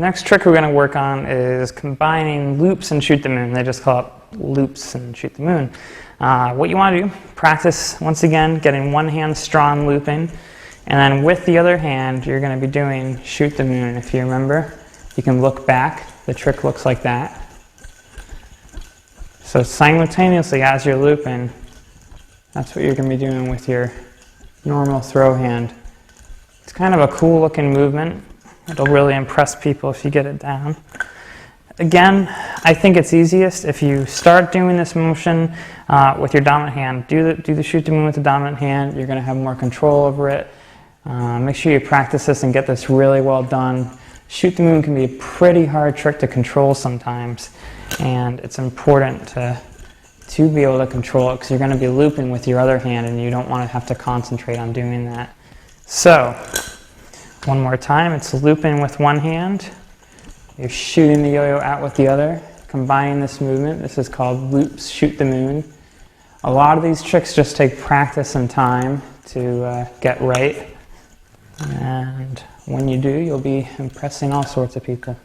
Next trick we're going to work on is combining loops and shoot the moon. They just call it loops and shoot the moon. What you want to do, practice once again getting one hand strong looping, and then with the other hand you're going to be doing shoot the moon. If you remember, you can look back. The trick looks like that. So simultaneously as you're looping, that's what you're going to be doing with your normal throw hand. It's kind of a cool looking movement. It'll really impress people if you get it down. Again, I think it's easiest if you start doing this motion with your dominant hand. Do the shoot the moon with the dominant hand. You're going to have more control over it. Make sure you practice this and get this really well done. Shoot the moon can be a pretty hard trick to control sometimes, and it's important to be able to control it because you're going to be looping with your other hand and you don't want to have to concentrate on doing that. So, one more time, it's looping with one hand, you're shooting the yo-yo out with the other, combining this movement. This is called loops shoot the moon. A lot of these tricks just take practice and time to get right, and when you do, you'll be impressing all sorts of people.